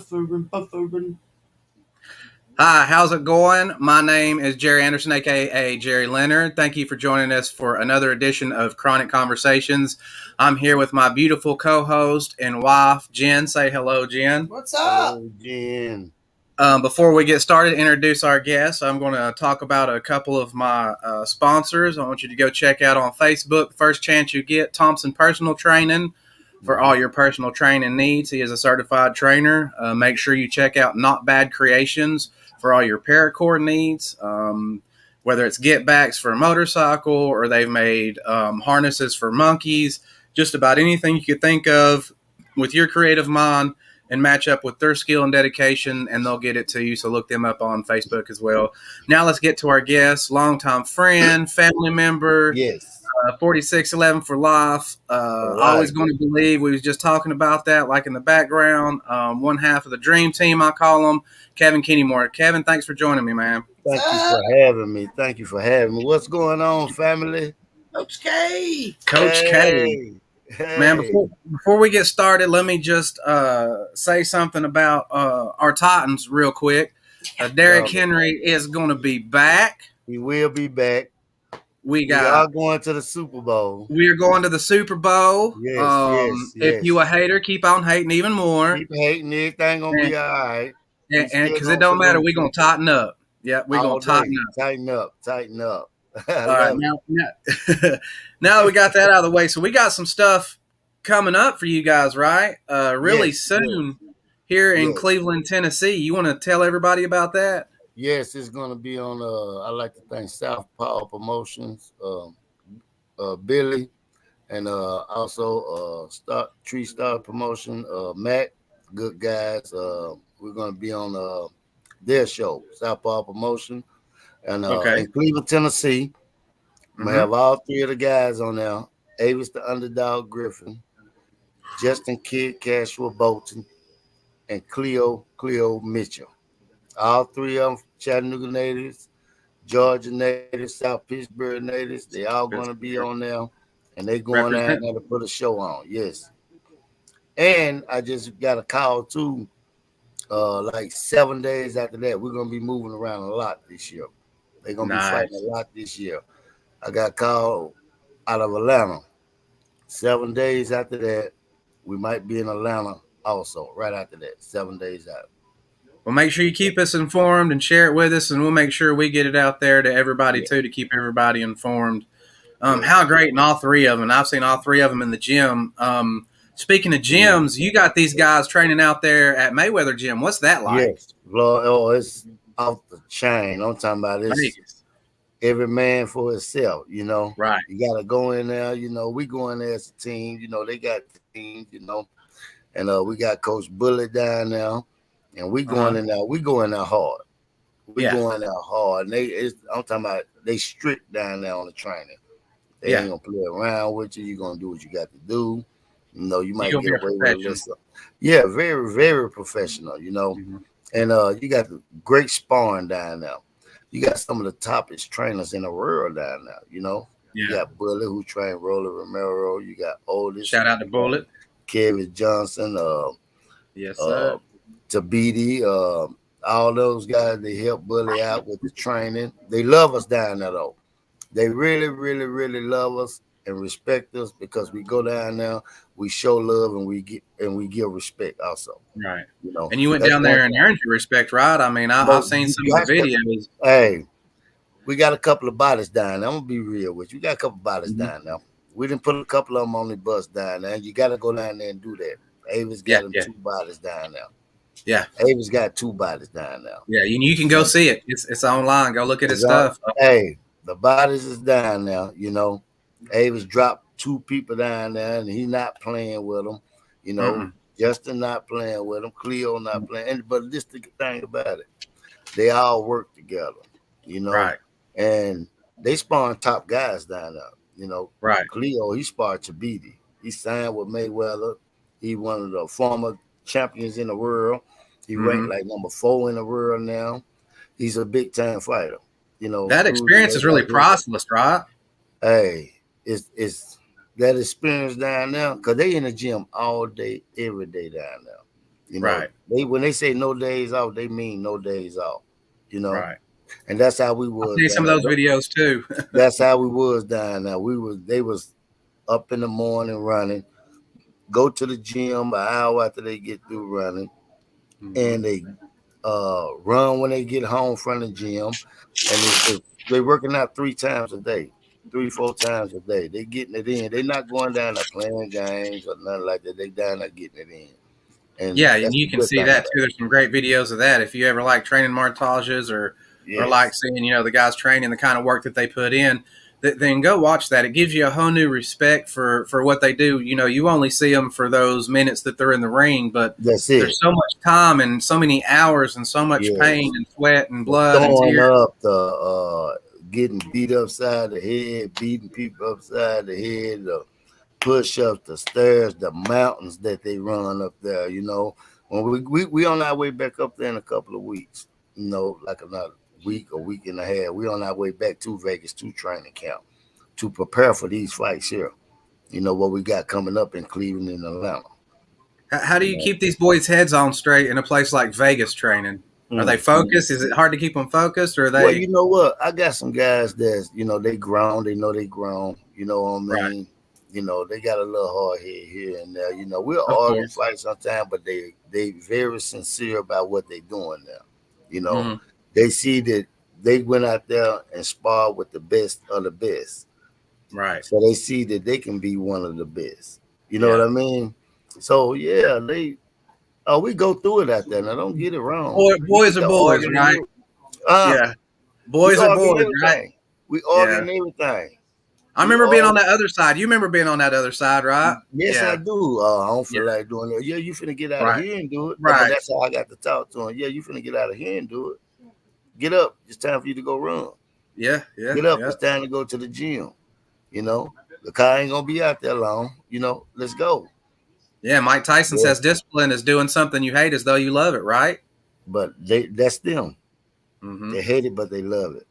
Buffering. Hi, how's it going? My name is Jerry Anderson, aka Jerry Leonard. Thank you for joining us for another edition of Chronic Conversations. I'm here with my beautiful co-host and wife, Jen. Say hello, Jen. What's up? Hello, Jen. Before we get started, introduce our guests. I'm going to talk about a couple of my sponsors. I want you to go check out on Facebook. First chance you get, Thompson Personal Training for all your personal training needs. He is a certified trainer. Make sure you check out Not Bad Creations for all your paracord needs, whether it's get backs for a motorcycle or they've made harnesses for monkeys, just about anything you could think of with your creative mind and match up with their skill and dedication, and they'll get it to you. So look them up on Facebook as well. Now let's get to our guest, longtime friend, family member. Yes. 46eleven for life. Always going to believe. We was just talking about that, like in the background. One half of the dream team, I call them. Kevin Kennemore. Kevin, thanks for joining me, man. Thank you for having me. Thank you for having me. What's going on, family? Coach K. Coach K. Hey. Man, before we get started, let me just say something about our Titans real quick. Derrick Henry is going to be back. He will be back. We are going to the Super Bowl. We are going to the Super Bowl. Yes. If you a hater, keep on hating even more. Keep hating. Everything going to be all right. And because it don't matter, we're going to tighten up. Yeah, we're going to tighten up. Tighten up. All right, now that we got that out of the way, so we got some stuff coming up for you guys, right? Really soon here in Cleveland, Tennessee. You want to tell everybody about that? Yes, it's going to be on, I like to thank Southpaw Promotions, Billy, and also Tree Star Promotion, Matt, good guys. We're going to be on their show, Southpaw Promotion, and in Cleveland, Tennessee. We have all three of the guys on there. Avis the Underdog Griffin, Justin Kidd Cashwell Bolton, and Cleo Mitchell. All three of them Chattanooga natives, Georgia natives, South Pittsburgh natives. They all going to be on there, and they going out there to put a show on. Yes. And I just got a call too. Like 7 days after that, we're gonna be moving around a lot this year. They're gonna be fighting a lot this year. I got called out of Atlanta. 7 days after that, we might be in Atlanta also. Right after that, 7 days out. Well, make sure you keep us informed and share it with us, and we'll make sure we get it out there to everybody too, to keep everybody informed. How great in all three of them. I've seen all three of them in the gym. Speaking of gyms, you got these guys training out there at Mayweather Gym. What's that like? Yes, Lord, it's off the chain. I'm talking about this. Every man for himself, you know. Right. You got to go in there, you know. We go in there as a team, you know. They got teams, you know. And we got Coach Bullet down there. And we going in there. We go in there hard. We going there hard. And I'm talking about they strict down there on the training. They ain't going to play around with you. You're going to do what you got to do. You know, you might get away with this. Yeah, very, very professional, you know. And you got great sparring down there. You got some of the toppest trainers in the world down there, you know. You got Bullet, who trained Rolly Romero. You got Oldest. Shout out to Bullet. Kevin Johnson. Yes, sir. Tabidi. All those guys, they help Bully out with the training. They love us down there, though. They really, really, really love us and respect us because we go down there, we show love, and we give respect also. Right. You know. And you went down there and earned your respect, right? I mean, I've seen some of the videos. Hey, we got a couple of bodies down there. I'm gonna be real with you. We got a couple of bodies down there. We didn't put a couple of them on the bus down there. You got to go down there and do that. Avis got them 2 bodies down there. Yeah. Avis got 2 bodies down there. Yeah, you can go see it. It's online. Go look at his stuff. Hey, the bodies is down there, you know. Avis dropped 2 people down there, and he not playing with them. You know, Justin not playing with them. Cleo not playing. But this the thing about it. They all work together, you know. Right. And they spawn top guys down there, you know. Right. Cleo, he sparred Tabidi. He signed with Mayweather. He one of the former champions in the world. He ranked like number 4 in the world now. He's a big-time fighter. You know, that experience is really priceless, right? Hey, it's that experience down there because they in the gym all day, every day down there. You know, Right. when they say no days off, they mean no days off. You know, Right. and that's how we I've was seen some down of those there. videos too. That's how we was down there. They was up in the morning running, go to the gym an hour after they get through running, Hmm. and they run when they get home from the gym, and they working out 3 times a day, 3, 4 times a day. They getting it in. They not going down there playing games or nothing like that. They down there getting it in, and Yeah, and that's the you can good see thing that about too. There's some great videos of that. If you ever like training montages it. or like Yes, seeing, the guys training, the kind of work that they put in, then go watch that. It gives you a whole new respect for what they do. You only see them for those minutes that they're in the ring, but that's there's it. so much time and so many hours and so much pain Yes, and sweat and the blood and throwing tears. up, the getting beat upside the head, beating people upside the head, the push-ups, the stairs, the mountains that they run up there. When we on our way back up there in a couple of weeks. Like another week or week and a half. We on our way back to Vegas to training camp to prepare for these fights here. What we got coming up in Cleveland and Atlanta. How do You you know. keep these boys' heads on straight in a place like Vegas training? Are they Mm. focused? Is it hard to keep them focused, or are Well, they you know what? I got some guys that's, they grown, they know they grown, you know what I right? mean? They got a little hard head here and there. We'll Of argue course. fight sometimes, but they very sincere about what they doing now. You know, Hmm. they see that they went out there and sparred with the best of the best. Right. So they see that they can be one of the best. You know what Yeah. I mean? So yeah, we go through it out there. Now don't get it wrong. We Boys get are to boys, arguing and right? everything. Yeah. We Boys are argue and boys, right? everything. We argue Yeah. and everything. I We remember being on all that other side. You remember being on that other side, right? Yes, I Yeah. do. I don't Yeah. feel like doing it. Yeah, you finna get out of Right. here and do it. But Right. that's how I got to talk to him. Yeah, you finna get out of here and do it. Get up. It's time for you to go run. Yeah. Yeah. Get up. Yeah. It's time to go to the gym. You know, the car ain't gonna be out there long. Let's go. Yeah. Mike Tyson Yeah. says discipline is doing something you hate as though you love it, right? But that's them. Mm-hmm. They hate it, but they love it.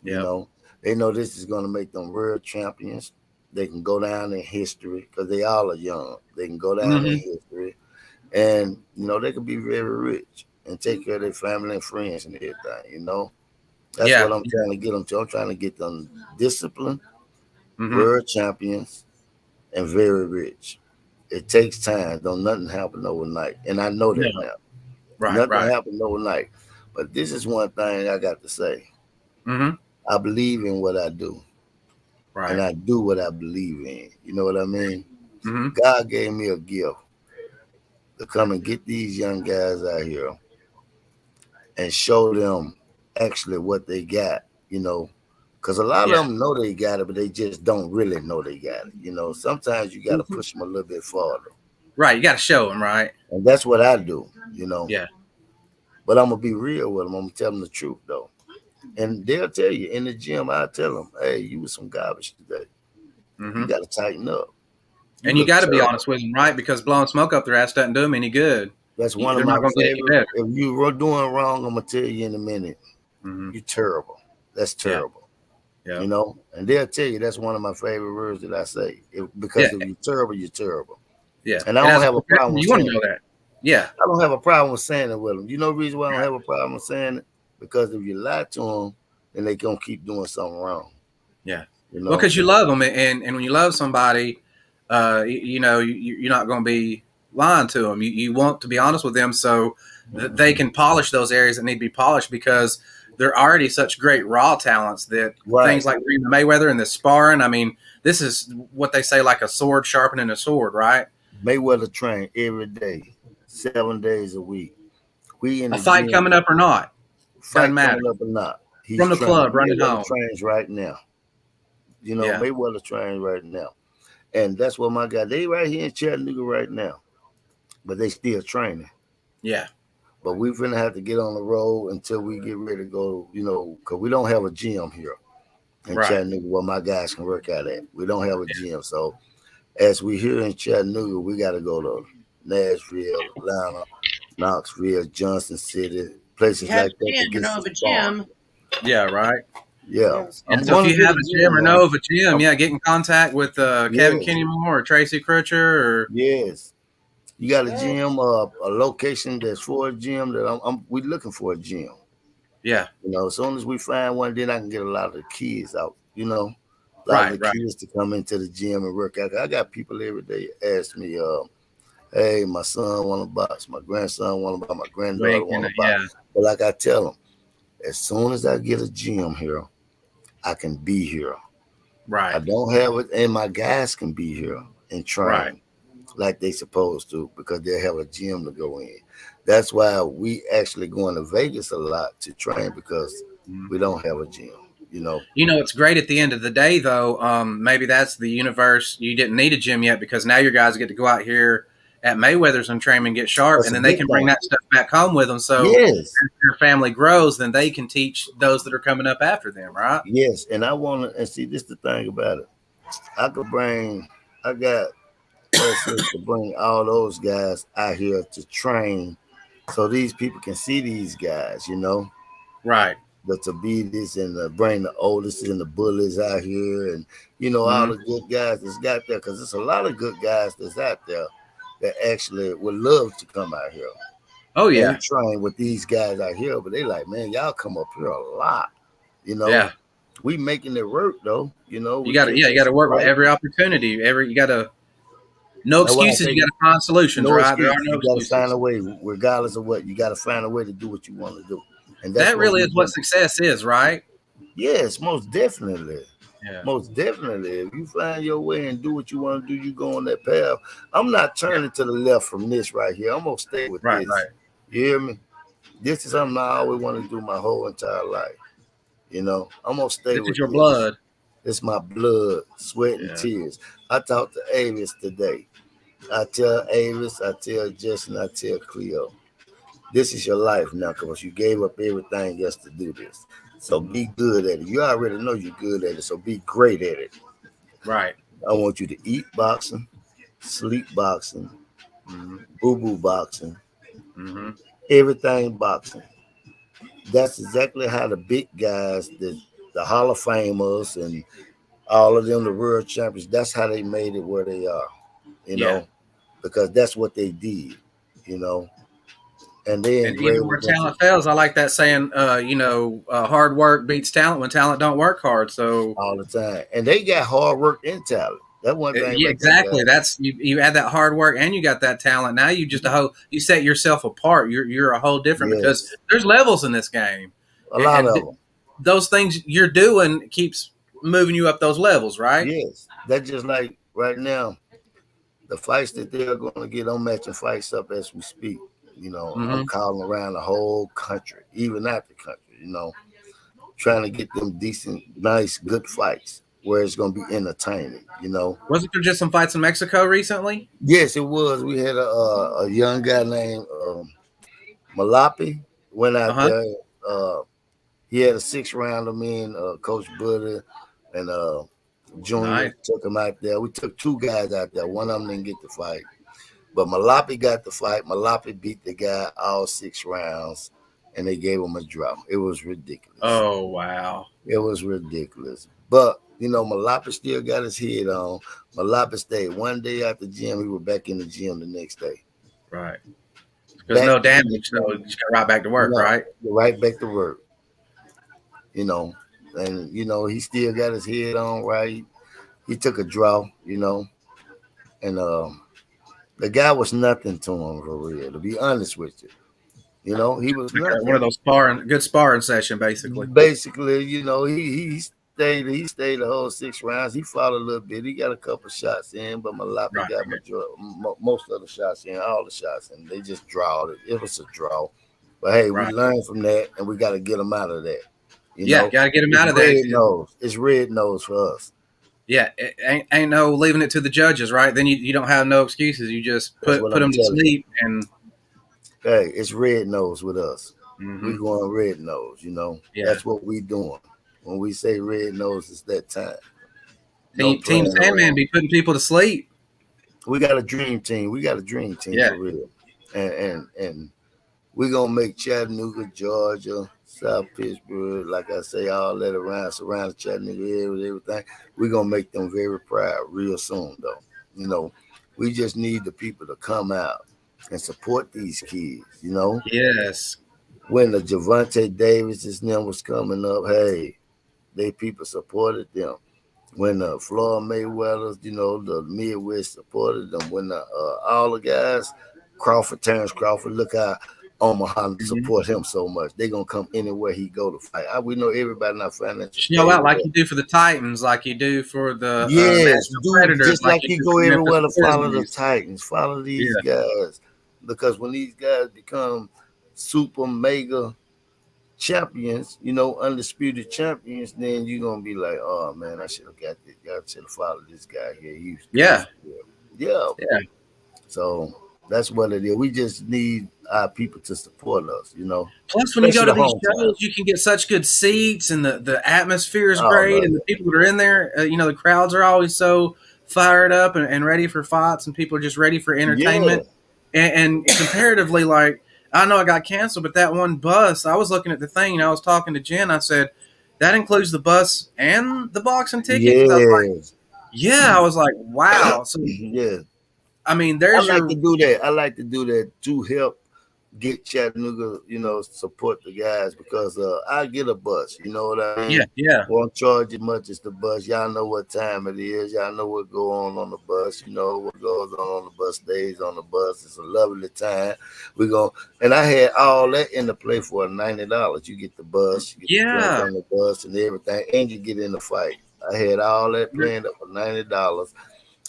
You Yep. know, they know this is gonna make them world champions. They can go down in history because they all are young. They can go down in Mm-hmm. history, and they can be very rich and take care of their family and friends and everything. That's Yeah. what I'm trying to get them to. I'm trying to get them disciplined, Mm-hmm. world champions, and very rich. It takes time. Don't nothing happen overnight, and I know No. that now. Right. Nothing Right. happened overnight. But this is one thing I got to say. Mm-hmm. I believe in what I do, and Right. I do what I believe in. You know what I mean? Mm-hmm. God gave me a gift to come and get these young guys out here and show them actually what they got, because a lot of Yeah. them know they got it, but they just don't really know they got it. Sometimes you got to Mhm. push them a little bit farther, Right. You got to show them, right? and that's what I do. Yeah. But I'm gonna be real with them. I'm gonna tell them the truth though, and they'll tell you in the gym. I tell them, "Hey, you was some garbage today. You Mm-hmm. got to tighten up. You And you look got to be terrible." honest with them, right? Because blowing smoke up their ass doesn't do them any good. That's one of They're my not going to get any favorite. better. If you were doing wrong, I'm gonna tell you in a minute. Mm-hmm. You terrible. That's Yeah. terrible. Yeah. And they'll tell you that's one of my favorite words that I say. Yeah. Because if you're terrible, you're terrible. Yeah. And I And don't as a have a problem professional, with you want to saying know it. that. Yeah. I don't have a problem with saying it with them. You know the reason why I don't have a problem with saying it? Because if you lie to them, then they gonna keep doing something wrong. Yeah. You Well, know. because you love them, and when you love somebody, you're not going to be lying to them. You want to be honest with them so that they can polish those areas that need to be polished because they're already such great raw talents that Right. things like Mayweather and the sparring. I mean, this is what they say, like a sword sharpening a sword, right? Mayweather train every day, 7 days a week. We in A the fight gym, coming up or not, doesn't fight matter. coming up or not. He's From the training. club, running Mayweather home. trains right now. Yeah. Mayweather trains right now. And that's what my guy, they right here in Chattanooga right now. But they still training. Yeah. But we finna have to get on the road until we get ready to go, because we don't have a gym here in Right. Chattanooga where my guys can work out at. We don't have a gym. So as we here in Chattanooga, we got to go to Nashville, Atlanta, Knoxville, Johnson City, You places have like a that to gym or get know some of a sparring. gym. Yeah. Right. Yeah, Yes. Yeah, I'm so if going to you get have a a gym gym, or man. know of a gym, I'm, yeah, get in contact with Kevin yes, Kennemore or Tracy Crutcher or yes. You got a gym, a location that's for a gym. That we looking for a gym. Yeah. As soon as we find one, then I can get a lot of the kids out. A lot of Right. the Right. kids to come into the gym and work out. I got people every day ask me, "Hey, my son want to box, my grandson want to box, my Where granddaughter you want can, to box." yeah. But like I tell them, as soon as I get a gym here, I can be here. I Right. don't have it, and my guys can be here and Right. train like they supposed to because they have a gym to go in. That's why we actually going to Vegas a lot to train because Mhm. we don't have a gym. You know, It's great at the end of the day, though. Maybe that's the universe. You didn't need a gym yet because now your guys get to go out here at Mayweather's and train and get sharp, that's and a then they big can bring thing. that stuff back home with them. So Yes, as your family grows, then they can teach those that are coming up after them, right? yes, and I want to and see this the thing about it. I could bring. I got access to bring all those guys out here to train, so these people can see these guys. Right. The Tabitas and bring the oldest and the bullies out here, and all Hmm. the good guys that's got there, because there's a lot of good guys that's out there that actually would love to come out here Oh and yeah, train with these guys out here, but they like, man, y'all come up here a lot, you know. yeah. We making it work though, You we got to, yeah, you catching got to some work with flight. every opportunity. You got to no That's why I excuses. say You got to find solutions, no right? There are excuse. no You got to find excuses. a way, regardless of what. You got to find a way to do what you want to do, and that's That what really we is what do. success is, right? Yes, most definitely. Yeah. Most definitely. If you find your way and do what you want to do, you go on that path. I'm not Yeah. turning to the left from this right here. I'm gonna stay with Right. this. Right. You hear me? This is something I always want to do my whole entire life. I'm gonna stay This is with your this. blood. It's my blood, sweat, and Yeah. tears. I talked to Avis today. I tell Avis, I tell Justin, I tell Cleo, this is your life now because you gave up everything else to do this. So Hmm. be good at it. You already know you're good at it, so be great at it. Right. I want you to eat boxing, sleep boxing, Hmm. boo boo boxing, Hmm. everything boxing. That's exactly how the big guys, the Hall of Famers, and all of them, the world champions, that's how they made it where they are, you Yeah. know, because that's what they did, you know, and they And even engraved where it into talent fails, I like that saying. Hard work beats talent when talent don't work hard. So all the time. And they got hard work and talent. That's one thing yeah, about them exactly. guys. That's you. Add that hard work, and you got that talent. Now you just a whole. You set yourself apart. You're a whole different because Yes, there's levels in this game, a and, lot and of th- them. those things you're doing keeps moving you up those levels, right? Yes, that's just like right now. The fights that they're going to get, I'm matching fights up as we speak. I'm Hmm. calling around the whole country, even out the country, trying to get them decent, nice, good fights where it's going to be entertaining. Wasn't there just some fights in Mexico recently? Yes, it was. We had a young guy named Malapi went Uh out huh. there. Uh, he had a 6 rounder. Me and Coach Butter and Junior Nice. took him out there. We took 2 guys out there. One of them didn't get the fight. But Malapi got the fight. Malapi beat the guy all 6 rounds, and they gave him a draw. It was ridiculous. Oh wow. It was ridiculous. But Malapi still got his head on. Malapi stayed one day at the gym. He was back in the gym the next day. Right. Because Back no in the damage, so you gym. just got right back to work, No, right? right back to work. You know, and he still got his head on right. He took a draw. And the guy was nothing to him for real. To be honest with you. He was Like one of nothing. those sparring, good sparring session, basically. Basically, he stayed the whole 6 rounds. He fought a little bit. He got a couple shots in, but Malapi Right. got most of the shots in, all the shots in. They just drawed it. It was a draw. But hey, we Right. learned from that, and we got to get them out of that. You Yeah, know, got to get him it's out of there. red nose. It's red nose for us. Yeah, it ain't no leaving it to the judges, right? Then you don't have no excuses. You just That's put what put I'm them to telling you. sleep, and Hey, it's red nose with us. We hmm going red nose. yeah, That's what we doing. When we say red nose, it's that time. No Team playing Sandman around. be putting people to sleep. We got a dream team. We got a dream team Yeah, for real. And we're gonna make Chattanooga, Georgia, South Pittsburgh, like I say, all that around surrounding Chattanooga area, everything. We're gonna make them very proud real soon though. You know, We just need the people to come out and support these kids. Yes. When the Javante Davis's name was coming up, hey, they people supported them. When the Floyd Mayweather's, the Midwest supported them. When all the guys, Terrence Crawford, look how Omaha Mhm. support him so much. They gonna come anywhere he go to fight. We know everybody not financial Show out stable like there. you do for the Titans, like you do for the Yes, Nashville dude, Predators, just like like you you do go for the Memphis everywhere to follow the Grizzlies. Titans, follow Yeah. these guys, because when these guys become super mega champions, undisputed champions, then you're gonna be like, oh man, I should have got this. I should have followed this guy here. He's Yeah. yeah. Yeah. So that's what it is. We just need our people to support us, Plus, when you go especially to the these hometown. shows, you can get such good seats, and the atmosphere is Oh great, and the man, people that are in there, the crowds are always so fired up and ready for fights, and people are just ready for yeah, entertainment. And comparatively, like I know I got canceled, but that one bus, I was looking at the thing, and I was talking to Jen. I said that includes the bus and the boxing ticket because I was like, yes, yeah, I was like, wow. So yeah. I mean, I there's like to your do that. I like to do that to help get Chattanooga, support the guys because I get a bus. You know what I yeah, mean? yeah, Won't charge as much as the bus. Y'all know what time it is. Y'all know what go on the bus. You know what goes on the bus. Stays on the bus. It's a lovely time. We go and I had all that in the play for $90. You get the bus, you get the drink yeah. on the bus and everything, and you get in the fight. I had all that planned up for $90.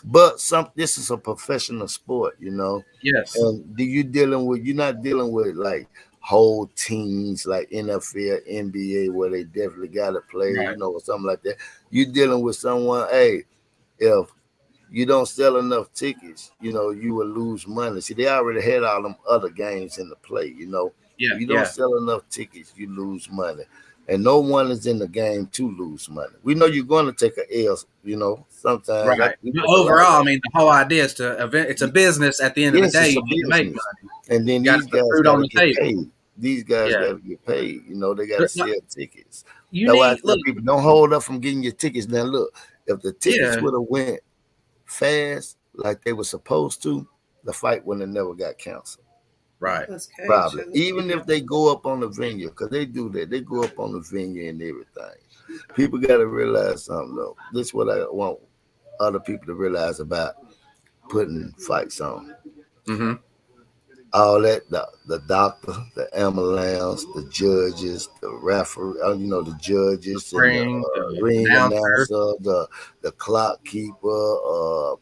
But this is a professional sport. Yes, And you're not dealing with like whole teams like NFL, NBA where they definitely gotta play, right. or something like that. You're dealing with someone, hey, if you don't sell enough tickets, you will lose money. See, they already had all them other games in the play. Yeah, If you don't yeah. sell enough tickets, you lose money. And no one is in the game to lose money. We know you're going to take a L, sometimes Right. we But took a lot of overall, I L. mean, the whole idea is it's a business at the end of the Yes, day. it's You a need to make business. money. And then You got to these put guys food got on to the get table. paid. These guys Yeah. got to get paid. They got to But like, sell tickets. you That's why I need, tell look, people don't hold up from getting your tickets. Now, look, if the tickets yeah, would have went fast like they were supposed to, the fight would have never got canceled. right. Probably. Even if they go up on the venue, because they do that. They go up on the venue and everything. People got to realize something, though. This is what I want other people to realize about putting fights on. Mm-hmm. All that the doctor, the ambulance, the judges, the referee, the judges and the Ring, the ring announcer, announcer, the clock keeper,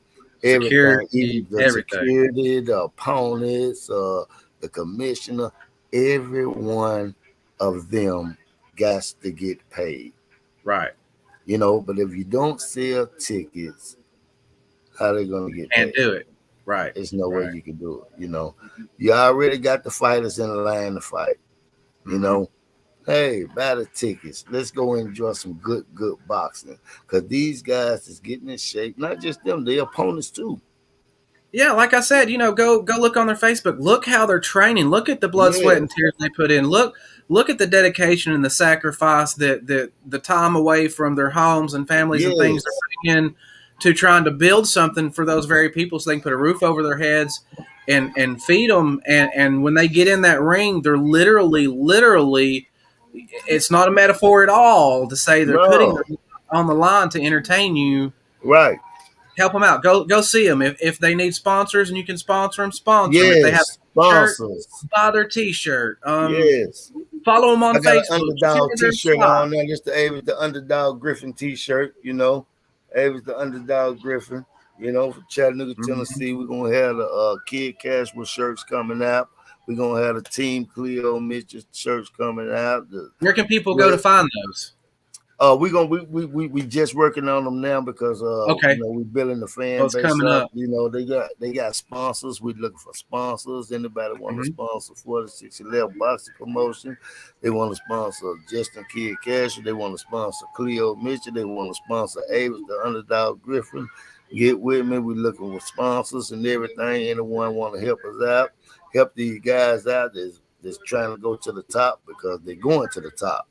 everything, even security, the everything. security, the opponents, the commissioner, every one of them got to get paid. Right. But if you don't sell tickets, how they gonna get Can't paid? do it. Right. There's no way Right. you can do it. You already got the fighters in the line to fight. You Mm-hmm. know, hey, buy the tickets. Let's go enjoy some good boxing. Cause these guys is getting in shape. Not just them, their opponents too. Yeah, like I said, go look on their Facebook. Look how they're training. Look at the blood, sweat, and Yes, tears they put in. Look at the dedication and the sacrifice that the time away from their homes and families and things yes, they're putting in to trying to build something for those very people so they can put a roof over their heads and feed them. And when they get in that ring, they're literally, it's not a metaphor at all to say they're putting no, their on the line to entertain you. right, Help them out. Go see them. If they need sponsors and you can sponsor them, sponsor them. If they have yes, a shirt, sponsors, buy their T-shirt. yes. Follow them I on got an Facebook. Share underdog their T-shirt stuff. on there. Just the Avis the underdog Griffin T-shirt. Avis the underdog Griffin. From Chattanooga, Mhm. Tennessee, we're gonna have the Kid Cashwell shirts coming out. We're gonna have the Team Cleo Mitchell shirts coming out. The Where can people go to well, find those? we just working on them now because Okay, we building the fan what's base coming up. up? They got sponsors. We looking for sponsors. Anybody want to Hmm. sponsor 4611 boxing promotion? They want to sponsor Justin Kid Casher. They want to sponsor Cleo Mitchell. They want to sponsor Avis, the underdog Griffin. Get with me. We looking for sponsors and everything. Anyone want to help us out? Help these guys out that's trying to go to the top because they're going to the top.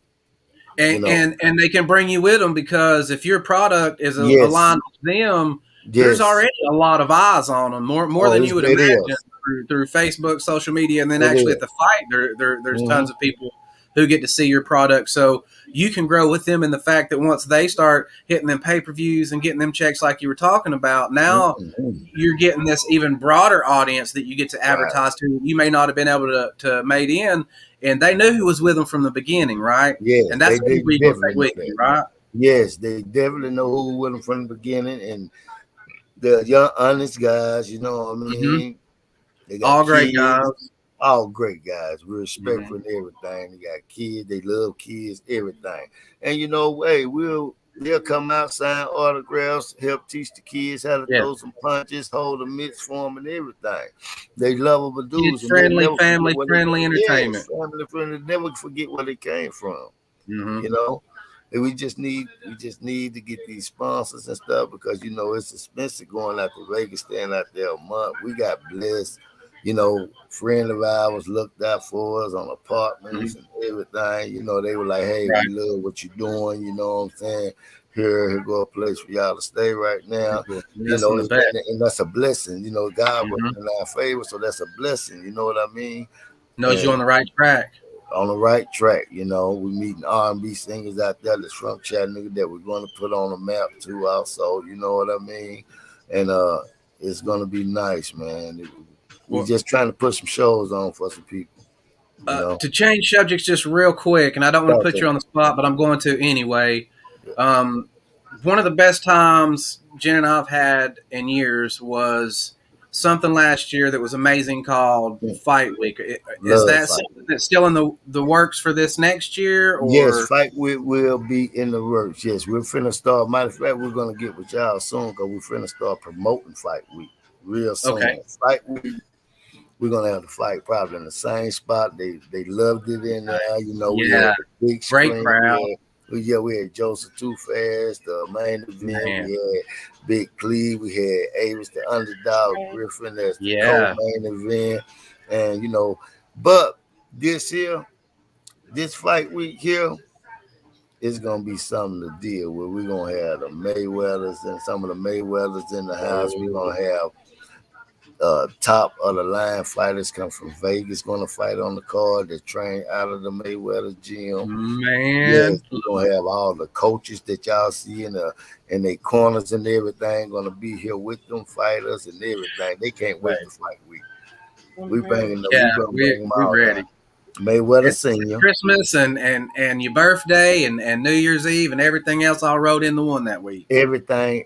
You And know. and and they can bring you with them because if your product is Yes. aligned with them, there's Yes. already a lot of eyes on them, more Oh, than you would it imagine is. through Facebook, social media, and then It actually at is. the fight, there's Mm-hmm. tons of people who get to see your product. So you can grow with them in the fact that once they start hitting them pay-per-views and getting them checks like you were talking about, now Mm-hmm. you're getting this even broader audience that you get to Right. advertise to. You may not have been able to made in, and they knew who was with them from the beginning, right? Yes, And that's they who we're going to definitely take know with that. you, right? Yes, they definitely know who with them from the beginning, and the young, honest guys. You know what I Mm-hmm. mean? They got All great kids, guys. all great guys. We respect Mm-hmm. for everything. They got kids, they love kids, everything. And you know, hey, they'll come out, sign autographs, help teach the kids how to Yeah. throw some punches, hold a mitts for them, and everything. They lovable Kid dudes, and they'll friendly, never forget family where they. friendly Yes, entertainment. family friendly. Never forget where they came from. Mm-hmm. You know, and we just need to get these sponsors and stuff because you know it's expensive going out to Vegas, staying out there a month. We got blessed, you know, friend of ours looked out for us on apartments Mm-hmm. and everything. You know, they were like, "Hey, we Right. love what you're doing." You know what I'm saying? Here go a place for y'all to stay right now. You Yes, know, and the and, best. and that's a blessing. You know, God working Mm-hmm. in our favor, so that's a blessing. You know what I mean? Knows you on And the right track. on the right track. You know, we meeting R&B singers out there that's from Chattanooga that we're going to put on the map too. Also, you know what I mean? And it's going to be nice, man. We Well, just trying to put some shows on for some people. You know, to change subjects just real quick, and I don't want to talk put to you me. on the spot, but I'm going to anyway. Um, one of the best times Jen and I've had in years was something last year that was amazing called Yeah. Fight Week. Is Love that fight. something that's still in the works for this next year, Yes, or fight will be in the works. Yes, we're finna start. Matter of fact, we're gonna get with y'all soon because we're finna start promoting Fight Week real okay? soon. Fight Week. We're gonna have the fight probably in the same spot. They loved it in there. You know, we had Yeah, the big great screen. crowd, We had Joseph Too Fast, the main event. We man. had Big Cleve. We had Avis, the underdog Griffin, as the Yeah, co-main event. And you know, but this here, this fight week here, it's gonna be something to deal with. We're gonna have the Mayweathers and some of the Mayweathers in the house. We're gonna have top of the line fighters come from Vegas, going to fight on the card. They train out of the Mayweather Gym. man. Yes, we're gonna have all the coaches that y'all see in their corners and everything gonna be here with them fighters and everything. They can't wait to fight. Yeah, We gonna we bring them we all down. ready. Mayweather It's Senior. Christmas and your birthday and New Year's Eve and everything else all rolled into one that week. Everything.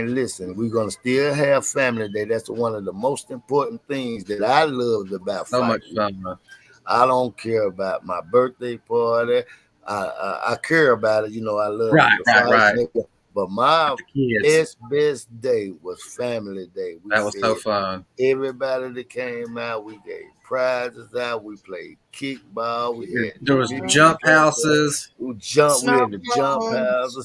Listen, we're gonna still have family day. That's one of the most important things that I loved about So fight much week. fun. I don't care about my birthday party. I care about it. You know, I love Right, the right, fights right. and everything. But my With the kids. best day was family day. We That was so fed fun. everybody that came out. We gave prizes out. We played kickball. We had There was big jump event. houses. We had the jump house, the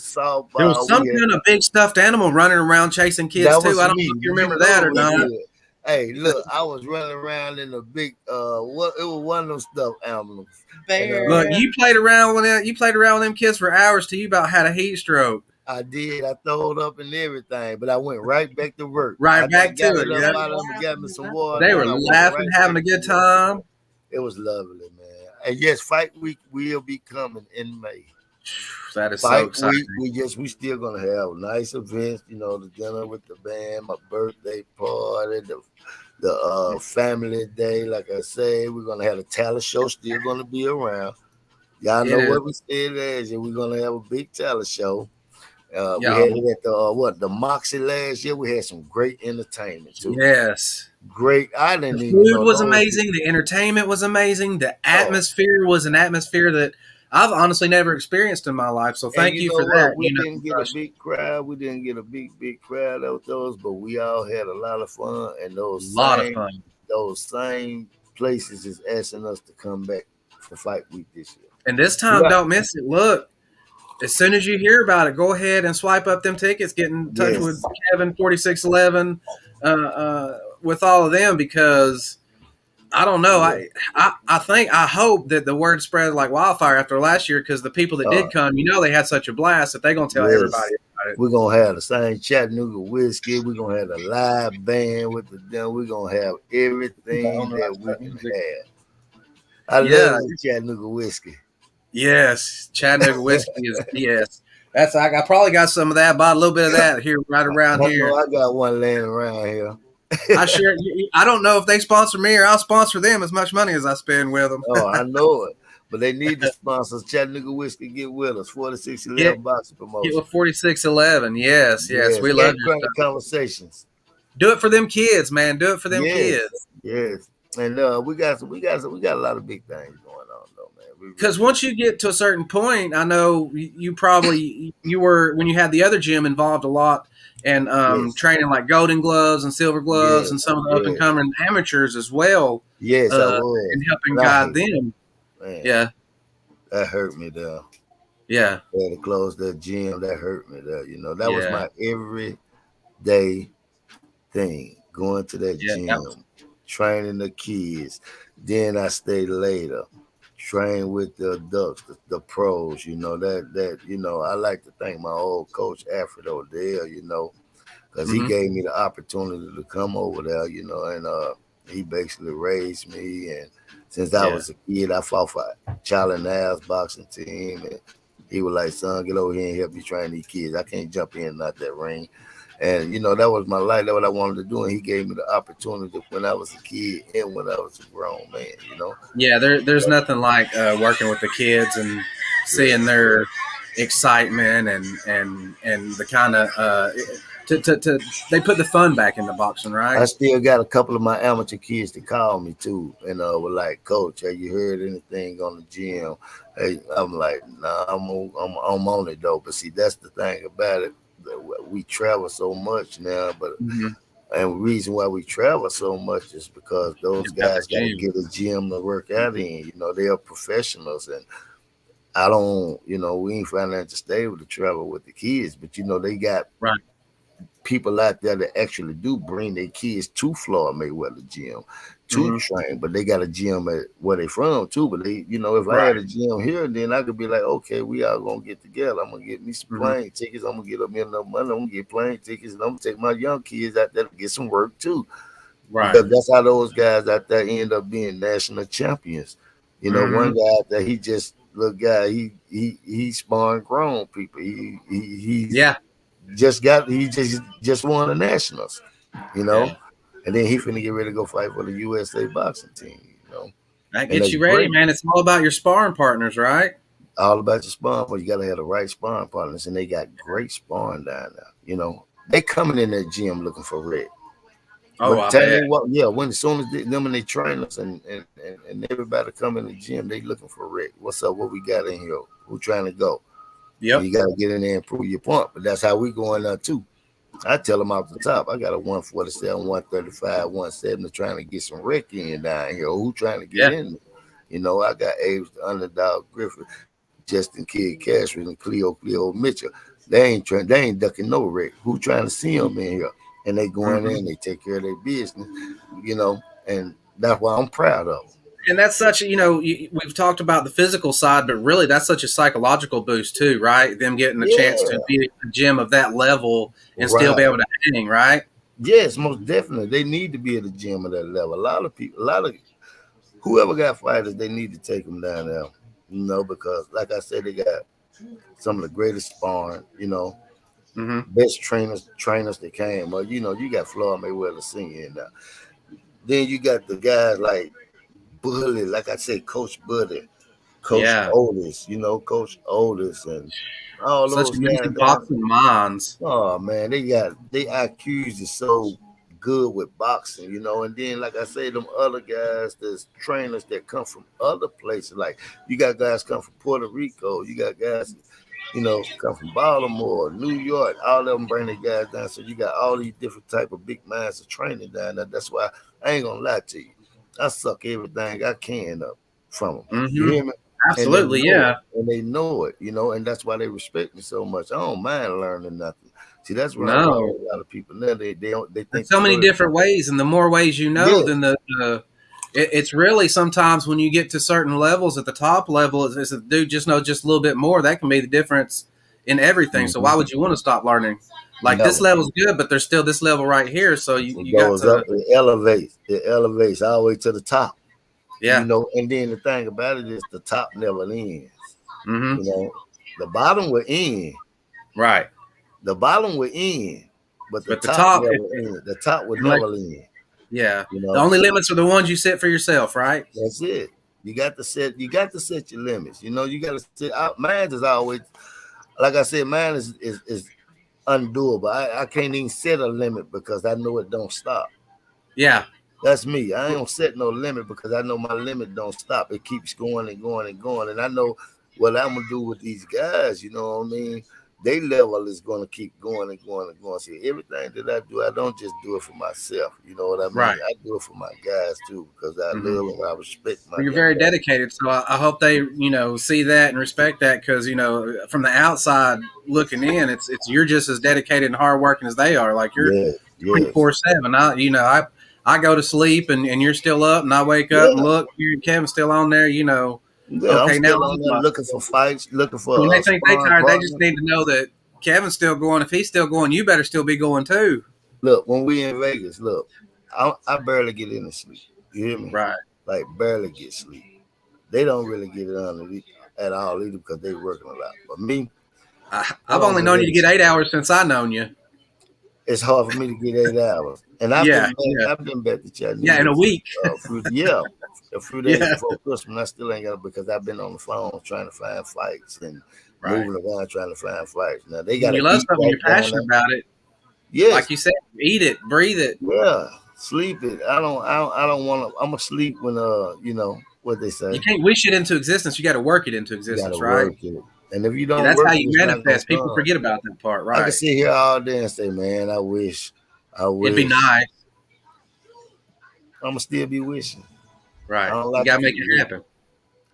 There was softball. some kind of big stuffed animal running around chasing kids That too. was I don't know me. if you You remember that know or we not. did. Hey, look, I was running around in a big what it was one of those stuffed animals. Look, you played around with them kids for hours till you about had a heat stroke. I did. I throwed up and everything, but I went right back to work. Right I back to got it. it up Yeah. out of them and got me some water, They and were I went laughing, right having back a to good work. time. It was lovely, man. And yes, Fight Week will be coming in May. That is so Fight exciting. Week, we still gonna have nice events. You know, the dinner with the band, my birthday party, the family day. Like I say, we're gonna have a talent show. Still gonna be around. Y'all It know is. what we said last year. We're gonna have a big talent show. We Yeah. had it at the Moxie last year. We had some great entertainment too. Yes. Great. I The didn't even food know was those. amazing. The entertainment was amazing. The Oh, atmosphere was an atmosphere that I've honestly never experienced in my life. So and thank you you for know that. what? We didn't get a big crowd. We didn't get a big crowd out those, but we all had a lot of fun. And A lot of fun. those same places is asking us to come back for Fight Week this year. And this time, Yeah. don't miss it. Look, as soon as you hear about it, go ahead and swipe up them tickets. Get in touch with Yes. Kevin 4611 with all of them because I don't know. Yeah. I hope that the word spread like wildfire after last year because the people that Uh, did come, they had such a blast that they're gonna tell everybody yes. We're gonna have the same Chattanooga Whiskey. We're gonna have a live band with the them. We're gonna have everything that we can have. I love Yeah. the Chattanooga Whiskey. Yes. Chattanooga whiskey is yes. That's I probably got some of that. Bought a little bit of that here right I around know here. I got one laying around here. I sure. I don't know if they sponsor me or I'll sponsor them as much money as I spend with them. Oh, I know it. But they need the sponsors. Chattanooga Whiskey, get with us. Get 4611 boxing get promotion. with 4611. Yes, yes. Yes. We love And your Cranky stuff. Conversations. Do it for them kids, man. Do it for them Yes. kids. Yes. And we got a lot of big things going on though, man. We Because really do. once you get to a certain point, I know you probably you were when you had the other gym involved a lot and Yes. training like Golden Gloves and Silver Gloves and Yes. some of the up and Yes. coming amateurs as well, Yes, I uh, was. and helping But I guide hate them. man, Yeah, that hurt me there. yeah, They had to close that gym. That hurt me there. That was yeah, my everyday thing. Going to that yeah. That was gym, training the kids. Then I stayed later, train with the adults, the pros. I like to thank my old coach Alfred Odell. Because he mm-hmm, gave me the opportunity to come over there. And he basically raised me. And since I yeah, was a kid, I fought for Charlie Nair's boxing team, and he was like, "Son, get over here and help me train these kids. I can't jump in and out that ring." And that was my life. That's what I wanted to do. And he gave me the opportunity when I was a kid and when I was a grown man. yeah. There's nothing like working with the kids and Yeah. seeing their excitement and the kind of to they put the fun back into boxing, right? I still got a couple of my amateur kids to call me too, and were like, "Coach, have you heard anything on the gym?" Hey, I'm like, "Nah, I'm on it though." But see, that's the thing about it. We travel so much now, but Mm-hmm. and the reason why we travel so much is because those You've got the guys got to gym, get a gym to work out in. They are professionals, and I don't. We ain't financially stable to travel with the kids, but they got right? people out there that actually do bring their kids to Floyd Mayweather Gym to Mm-hmm. train, but they got a gym at where they from too. But if I Right. had a gym here, then I could be like, okay, we all gonna get together. I'm gonna get me some Mm-hmm. plane tickets. I'm gonna get up me enough money. I'm gonna get plane tickets, and I'm gonna take my young kids out there to get some work too, Right. because that's how those guys out there end up being national champions. Mm-hmm. One guy out there, he just little guy, he sparring grown people. He's Yeah. he just won the nationals, you Yeah. know, and then he finna get ready to go fight for the USA boxing team. That And gets that's you ready, great. man. It's all about your sparring partners, right? All about your sparring, but you gotta have the right sparring partners, and they got great sparring down there. They coming in that gym looking for red. Oh, When I time bet. they walk, yeah, when as soon as them and they trainers and everybody come in the gym, they looking for Rick. What's up? What we got in here? Who trying to go? And Yep. you got to get in there and prove your point. But that's how we going there too. I tell them off the top, I got a 147, 135, 170 trying to get some wreck in down here. Who trying to get Yeah. in? I got Abe's the underdog Griffith, Justin Kidd Cashman, and Cleo Mitchell. They ain't ducking no wreck. Who trying to see them in here? And they go in there Mm-hmm. and they take care of their business, and that's why I'm proud of them. And that's such a, we've talked about the physical side, but really that's such a psychological boost too, right? Them getting a chance to Yeah, be a gym of that level and still be right. able to hang, right? Yes, most definitely. They need to be at the gym at that level. A lot of people, a lot of whoever got fighters, they need to take them down there. Because like I said, they got some of the greatest sparring. Mm-hmm. Best trainers that came. Well, you got Floyd Mayweather Senior in there. Then you got the guys like Bully, like I said, Coach Buddy, Coach Yeah. Otis. Coach Otis, and all Such those guys amazing down. boxing minds. Oh man, they IQs is so good with boxing. And then like I say, them other guys, there's trainers that come from other places. Like you got guys come from Puerto Rico, you got guys, come from Baltimore, New York. All of them bring their guys down. So you got all these different type of big minds of training down there. That's why I ain't gonna lie to you. I suck everything I can up from them. You Mm-hmm. hear me? And they Absolutely. know Yeah. it. And they know it, and that's why they respect me so much. I don't mind learning nothing. See, that's what's wrong No. with a lot of people. Now they There's think the so many first. different ways, and the more ways you know, Yes, then it's really sometimes when you get to certain levels at the top level, is the dude just knows just a little bit more. That can be the difference in everything. So why would you want to stop learning? Like this Never. level's good, but there's still this level right here. So It you got goes to, up, it elevates all the way to the top. yeah. And then the thing about it is the top never ends. Mm-hmm. The bottom will end. Right. The bottom will end, but the But the top top, never end. The top will unless, never end. yeah, You the know, only limits are the ones you set for yourself, right? that's it. You got to set your limits. You got to set out. Mine is always, like I said, mine is undoable. I can't even set a limit because I know it don't stop. Yeah. That's me. I don't set no limit because I know my limit don't stop. It keeps going and going and going. And I know what I'm gonna do with these guys, you know what I mean? They level is gonna keep going and going and going. See, everything that I do, I don't just do it for myself. You know what I mean? Right. I do it for my guys too, because I Mm-hmm. love and I respect my Well, you're young very guys. dedicated, so I hope they, see that and respect that. Because from the outside looking in, it's you're just as dedicated and hardworking as they are. Like you're Yes, yes. 24/7. I go to sleep and you're still up, and I wake up and Yeah. look, you and Kevin's still on there. Yeah, I'm Okay, now still on there looking for fights, looking for when they a think they sparring tired, they just partner. need to know that Kevin's still going. If he's still going, you better still be going too. Look, when we in Vegas, look, I barely get any sleep. You hear me? Right. Like barely get sleep. They don't really get it on at all either because they working a lot. But me, I I've don't only get known you any to get sleep. 8 hours since I known you. It's hard for me to get 8 hours. And Yeah, yeah, I've been back to yeah. In Chattanooga a week. a few days Yeah. before Christmas. I still ain't got it because I've been on the phone trying to find fights and Right. moving around trying to find fights. Now they When gotta you love eat something, right you're down there. passionate about it. Yes, Like you said, eat it, breathe it. yeah. Sleep it. I don't wanna I'm asleep when what they You say. can't wish it into existence. You got to work it into You gotta existence, right? work it. And if you Yeah, don't that's how work it, you it's not gonna manifest. People come. forget about that part, I can right? sit here all day and say, man, I It'd be wish. nice, I'ma still be wishing. I right? don't You like to got to make keep it wishing. happen.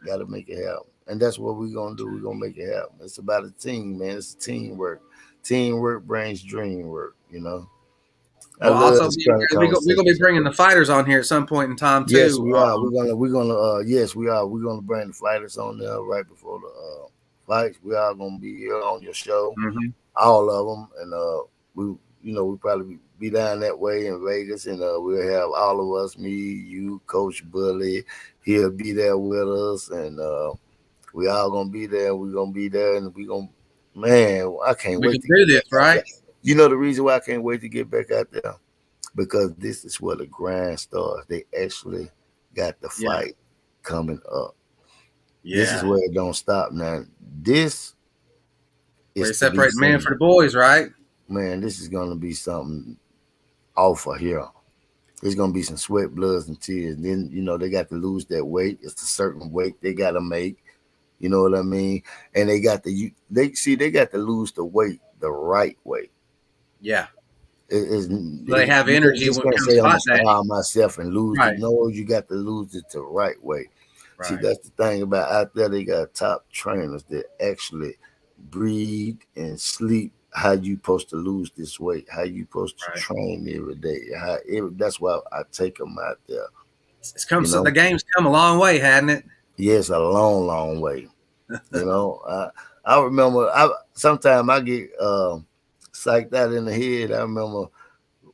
Gotta make it happen. And that's what we're gonna do. We're gonna make it happen. It's about a team, man. It's teamwork. Teamwork brings dream work. I Well, love also, this kind of we're gonna be conversations. bringing the fighters on here at some point in time Yes, too. we are. We're gonna yes, we are. We're gonna bring the fighters on there right before the fights. We are gonna be here on your show, Mhm. all of them, and we probably be down that way in Vegas, and we'll have all of us, me, you, Coach Bully. He'll be there with us, and we all gonna be there. We're gonna be there, and man, I can't We wait can to do get this, back out there. right? You know the reason why I can't wait to get back out there? Because this is where the grind starts. They actually got the Yeah, fight coming up. This is yeah. where it don't stop now. This Where is you to be separate men seen. for the boys, right? Man, this is gonna be something off of here. There's gonna be some sweat, bloods, and tears. Then they got to lose that weight. It's a certain weight they gotta make. You know what I mean? And they got to lose the weight the right way. Yeah. So they have You energy just when it can't comes say I'm gonna fight day. starve myself and lose it. Right, No, you got to lose it the right way. See, right, that's the thing about out there. They got top trainers that actually breathe and sleep how you supposed to lose this weight, how you supposed to right. train every day. That's why I take them out there. It's come. You So the know, game's come a long way, hadn't it? yes, a long, long way. You know, I remember. Sometimes I get psyched out in the head. I remember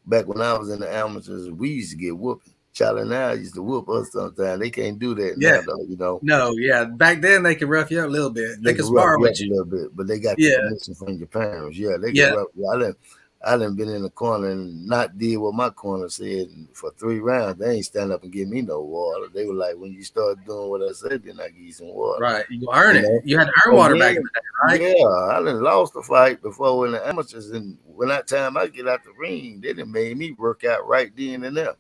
back when I was in the amateurs, we used to get whooping. Charlie now used to whoop us sometimes. They can't do that Yeah. now, though. No, yeah. Back then they could rough you up a little bit. They They could can rough spar you with up a you. little bit, but they got the Yeah, permission from your parents. Yeah, they can yeah. rough you. I done been in the corner and not did what my corner said for 3 rounds. They ain't stand up and give me no water. They were like, when you start doing what I said, then I give you some water. Right. You earn You it. know? You had to earn And water back in then, the day, right? yeah, I done lost the fight before in the amateurs, and when that time I get out the ring, they done made me work out right then and there.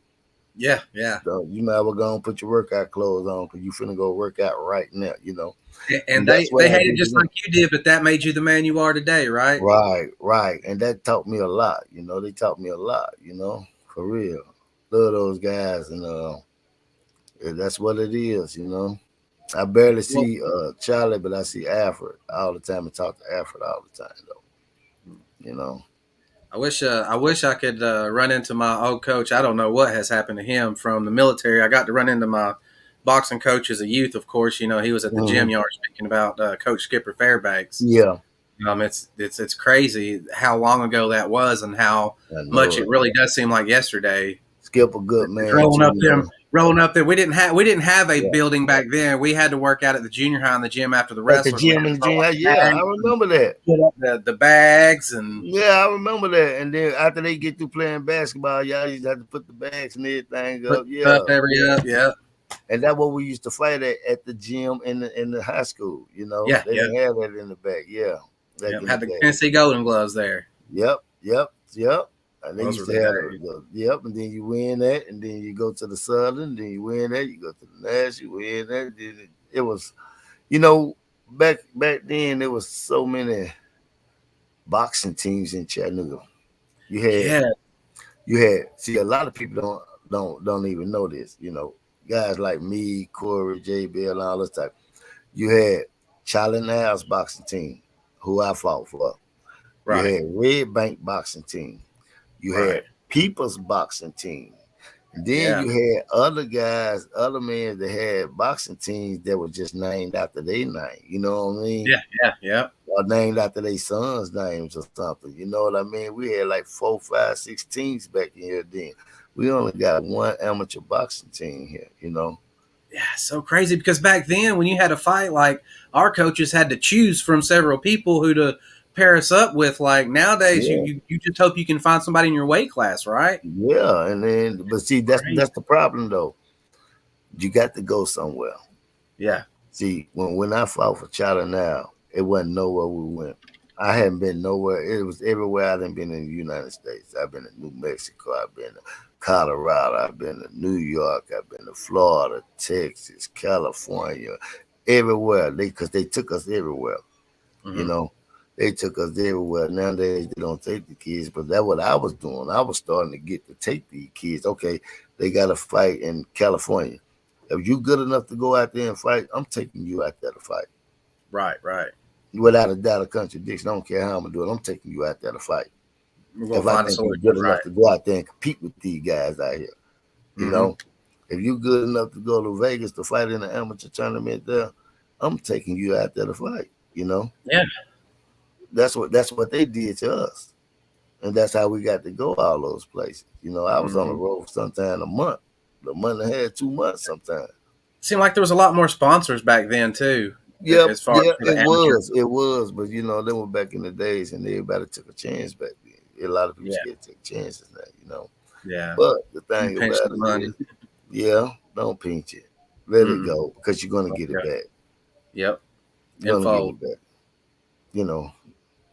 Yeah, yeah. So you might as well go and put your workout clothes on because you finna go work out right now. And And they that's what they I hated do to just them. like you did, but that made you the man you are today, right? Right, right. And that taught me a lot. They taught me a lot, for real. Love those guys, and yeah, that's what it is. I barely Well, see Charlie, but I see Alfred all the time and talk to Alfred all the time though. You know. I wish I could run into my old coach. I don't know what has happened to him from the military. I got to run into my boxing coach as a youth, of course. He was at the gym Hmm. yard speaking about Coach Skipper Fairbanks. Yeah. It's crazy how long ago that was and how I much know it it. really does seem like yesterday. Skip a good It's man too, man. rolling up there. We didn't have a Yeah. building back then. We had to work out at the junior high in the gym after the At the wrestlers. We gym had to and the throw gym, like yeah, I bags and remember that. put up the bags and Yeah, I remember that. And then after they get through playing basketball, y'all used to have to put the bags and everything put up. Yeah. stuff every up. Yeah, And that's what we used to fight at the gym in the high school. yeah, They yeah, didn't have that in the back. Yeah, back yeah. in the Had the day. Tennessee Golden Gloves there. Yep. And they Those used were to the have days. yep. And then you win that, and then you go to the Southern, then you win that, you go to the Nash, you win that. Then it was, you know, back then there was so many boxing teams in Chattanooga. You had Yeah, see, a lot of people don't even know this. Guys like me, Corey, J Bell, all this type. You had Charlie Niles boxing team, who I fought for. You right, had Red Bank boxing team. You right. had People's boxing team. And then Yeah, you had other guys, other men that had boxing teams that were just named after their name. You know what I mean? yeah, yeah, yeah. Or named after their sons' names or something. You know what I mean? We had like 4, 5, 6 teams back in here then. We only got one amateur boxing team here. Yeah, so crazy because back then when you had a fight, like our coaches had to choose from several people who to pair us up with. Like nowadays, Yeah. you just hope you can find somebody in your weight class, right? Yeah. And then but see Crazy. that's the problem though. You got to go somewhere. Yeah, See, when I fought for China now, it wasn't nowhere we went. I hadn't been nowhere. It was everywhere. I didn't been in the United States. I've been to New Mexico. I've been to Colorado. I've been to New York. I've been to Florida, Texas, California, everywhere. Because they took us everywhere. You hmm know, they took us everywhere. Nowadays they don't take the kids, but that's what I was doing. I was starting to get to take the kids. Okay, they got a fight in California. If you good enough to go out there and fight, I'm taking you out there to fight. right, right. Without a doubt of contradiction. I don't care how I'm gonna do it. I'm taking you out there to fight. We're gonna If I find a think you're solution, good enough right? to go out there and compete with these guys out here, you hmm know, if you good enough to go to Vegas to fight in an amateur tournament there, I'm taking you out there to fight. Yeah. That's what they did to us. And that's how we got to go all those places. I was on the hmm road for sometime a month and a half, 2 months sometimes. Seemed like there was a lot more sponsors back then too, Yep, as far as yeah, for the it amateur. was, but they were back in the days, and everybody took a chance back then. A lot of people Yeah, scared to take chances now. yeah. But the You thing pinch about the it money. is, yeah, don't pinch it, let it Mm-mm. go, because you're gonna get it Okay. back. Yep. You're And gonna get fold. it back, you know,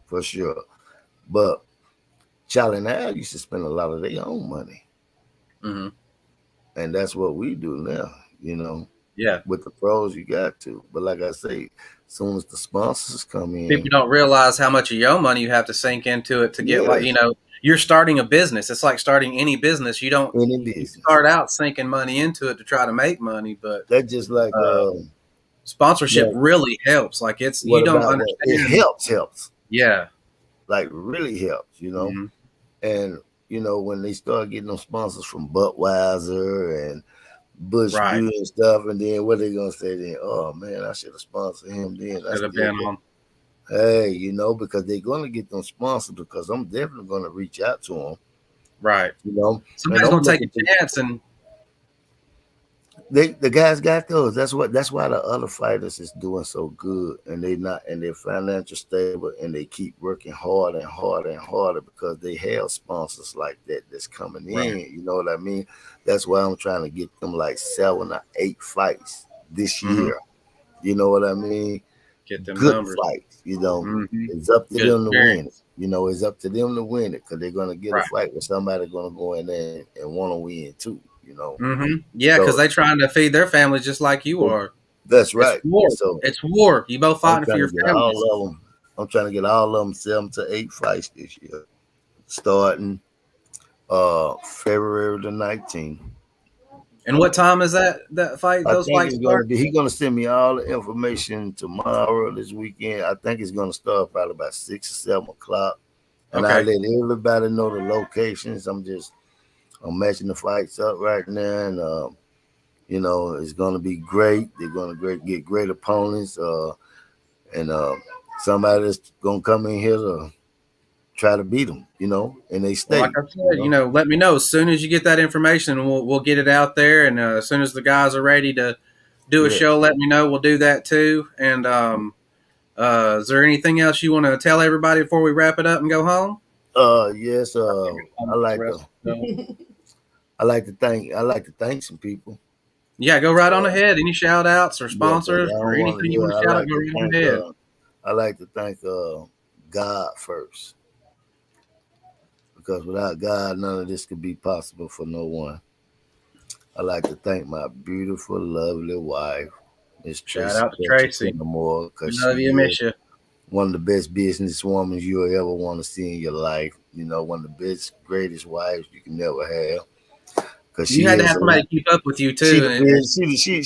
for sure. But Charlie and I used to spend a lot of their own money, hmm and that's what we do now. You know, Yeah. with the pros, you got to. But like I say, as soon as the sponsors come People in, don't realize how much of your money you have to sink into it to get like yes, you're starting a business. It's like starting any business. any You business. start out sinking money into it to try to make money, but That's just like uh, you sponsorship know, really helps. Like it's you what don't about what it understand. helps, Yeah. like really helps. hmm And when they start getting them sponsors from Budweiser and Bush Right. Beer and stuff, and then what they gonna say then? Oh man, I should have sponsored him then. I Should have still been got, on. hey, because they're gonna get them sponsors, because I'm definitely gonna reach out to them, Right. and Somebody's I'm gonna take a looking to. chance and The guys got those. That's why the other fighters is doing so good, and they're financial stable, and they keep working harder and harder and harder, because they have sponsors like that that's coming right. in. You know what I mean? That's why I'm trying to get them like 7 or 8 fights this hmm year. You know what I mean? Get them Good numbers. fights. hmm It's up to Good them to win it. experience. It's up to them to win it, because they're gonna get a Right. fight with somebody gonna go in there and want to win too. Yeah, because So they trying to feed their families just like you are. that's It's right. war. So It's war. You both I'm fighting for trying to your get families. all of them. I'm trying to get all of them 7 to 8 fights this year, starting February the 19th. And what time is that fight? I Those think fights it's gonna start. be. He's gonna send me all the information tomorrow, this weekend. I think it's gonna start probably about 6 or 7 o'clock, and I Okay. let everybody know the locations. I'm matching the fights up right now, and it's gonna be great. They're gonna get great opponents, and somebody that's gonna come in here to try to beat them, in they Well, like state, I said, let me know as soon as you get that information, and we'll get it out there. And as soon as the guys are ready to do a Yeah. show, let me know. We'll do that too. And is there anything else you want to tell everybody before we wrap it up and go home? Yes. I The like to. rest of the- I like to thank some people. Yeah, go right on ahead. Any shout outs or Yeah, because sponsors I or don't want to. anything you want Yeah, to shout out, go right on ahead. I like to thank God first, because without God, none of this could be possible for no one. I like to thank my beautiful, lovely wife, Miss Shout Tracy out to Tracy. Kennemore, We because she love you and is miss you. one of the best businesswomen you'll ever want to see in your life. One of the best, greatest wives you can never have. Because You she had to is have a somebody lot. keep up with you She too, the best.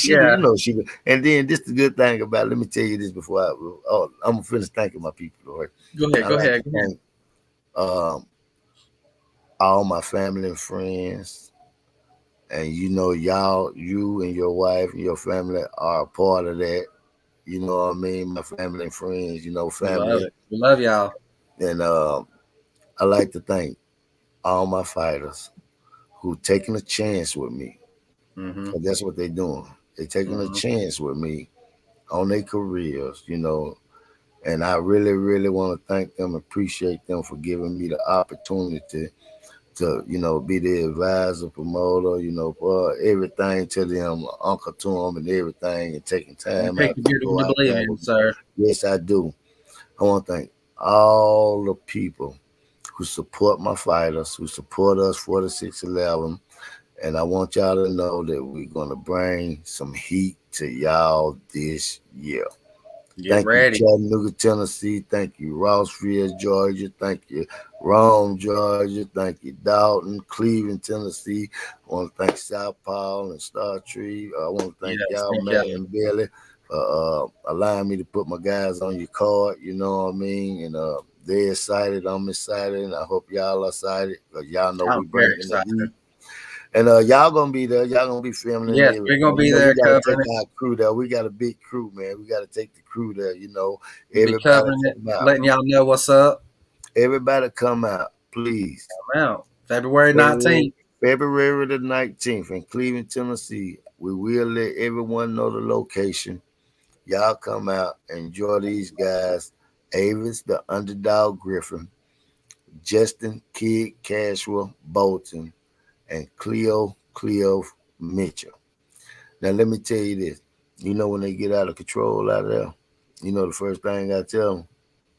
yeah, And then this the good thing about. Let me tell you this before I. Oh, I'm finished thanking my people. Right? go ahead, I go like ahead, to go ahead. thank um, all my family and friends, and you and your wife and your family are a part of that. You know what I mean? My family and friends. We love Family, it. We love y'all. and I like to thank all my fighters who taking a chance with me. Mm-hmm. 'Cause that's what they're doing. They're taking a Mm-hmm. chance with me on their careers. And I really, really want to thank them, appreciate them for giving me the opportunity to, be the advisor, promoter, for everything to them, uncle to them, and everything, and taking Some time out people to you're the go one to out believe there in, with me. sir. Yes, I do. I want to thank all the people who support my fighters, who support us 4611. And I want y'all to know that we're going to bring some heat to y'all this year. Get Thank you, ready. Chattanooga, Tennessee. Thank you, Rossville, Georgia. Thank you, Rome, Georgia. Thank you, Dalton, Cleveland, Tennessee. I want to thank South Paul and Star Tree. I want to thank Yes, y'all, thank Matt y'all. and Billy, for allowing me to put my guys on your card. You know what I mean? And they're excited. I'm excited. And I hope y'all are excited, because y'all know we I'm very bringing the excited. heat. And y'all gonna be there. Y'all gonna be filming and Yes, we're everything. gonna be We there gotta take covering it. our crew there. We got a big crew, man. We gotta take the crew there. We'll be Everybody covering it, come out. letting y'all know what's up. Everybody come out, please. I'm out. February February, 19th. February the 19th in Cleveland, Tennessee. We will let everyone know the location. Y'all come out, enjoy these guys. Avis, the underdog Griffin, Justin Kid Cashwell Bolton, and Cleo Mitchell. Now let me tell you this. When they get out of control out there, the first thing I tell them,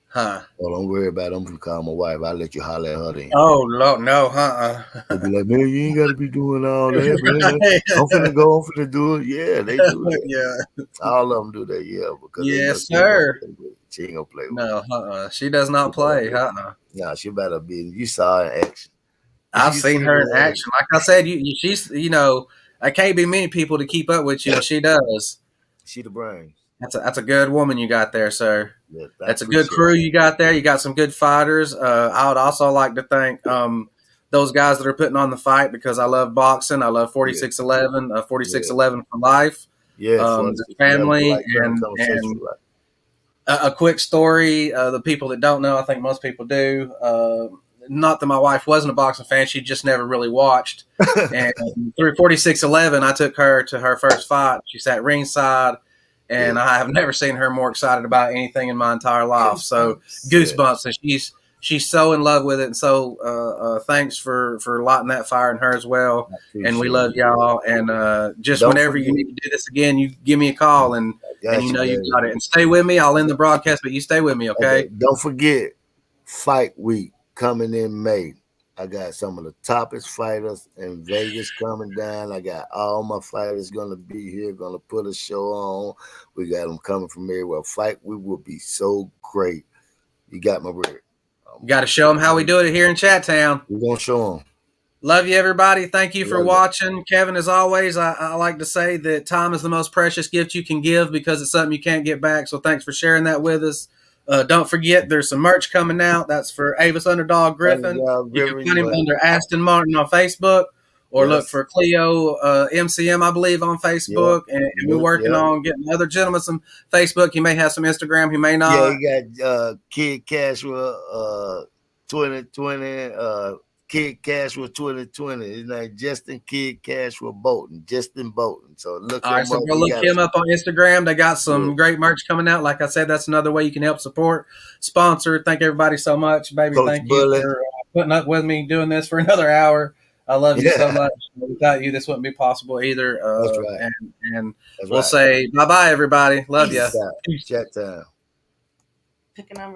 Huh. oh, don't worry about it. I'm gonna call my wife. I'll let you holler at her then. Oh Lord, no, They uh-uh. be like, man, you ain't gotta be doing all that, man. I'm finna go, I'm finna do it. Yeah, they do that. Yeah. All of them do that, yeah, because they know Yes, she ain't gonna sir. play with it. She ain't gonna play with No, she does it. She not better play. be. Uh-uh. Nah, she better be. You saw her in action. I've You seen seen her in her in action. Like I said, she's I can't be many people to keep up with you, and she does. She the brains. That's a good woman you got there, sir. Yeah, I That's a good appreciate crew you. you got there. You got some good fighters. I would also like to thank those guys that are putting on the fight, because I love boxing. I love Yeah, 4611, yeah. 4611 for life. Yes, The 4611 for family lifetime and conversation. Right. a quick story. The people that don't know, I think most people do. Not that my wife wasn't a boxing fan; she just never really watched. And through 4611, I took her to her first fight. She sat ringside, Yeah, and I have never seen her more excited about anything in my entire life. So yeah. goosebumps, and she's so in love with it. And so thanks for lighting that fire in her as well. I And we appreciate love it. Yeah. y'all. And just Don't whenever you forget. need to do this again, you give me a call, I and got you, you baby. got it. And stay with me. I'll end the broadcast, but you stay with me, Okay. okay? Don't forget fight week coming in May. I got some of the toppest fighters in Vegas coming down. I got all my fighters gonna be here, gonna put a show on. We got them coming from everywhere. Fight week will be so great. You got my word. You got to show them how we do it here in Chattown. We're gonna show them. Love you, everybody. Thank you for Love you. watching. Kevin, as always, I like to say that time is the most precious gift you can give, because it's something you can't get back. So thanks for sharing that with us. Don't forget, there's some merch coming out. That's for Avis Underdog Griffin. Underdog You can Griffin, find him under Aston Martin on Facebook, or look for Cleo MCM, I believe, on Facebook. And we're working on getting other gentlemen some Facebook. He may have some Instagram. He may not. Yeah, he got Kid Cashwell 2020. Kid Cashwell 2020. His name Justin Kid Cashwell Bolton. Justin Bolton. So look him up. So go look him up on Instagram. They got some great merch coming out. Like I said, that's another way you can help support, sponsor. Thank everybody so much, baby. Coach Thank Bullet. you for putting up with me doing this for another hour. I love you so much. Without you, this wouldn't be possible either. That's right. And we'll say bye-bye, everybody. Love you. Chat time. Pick a number.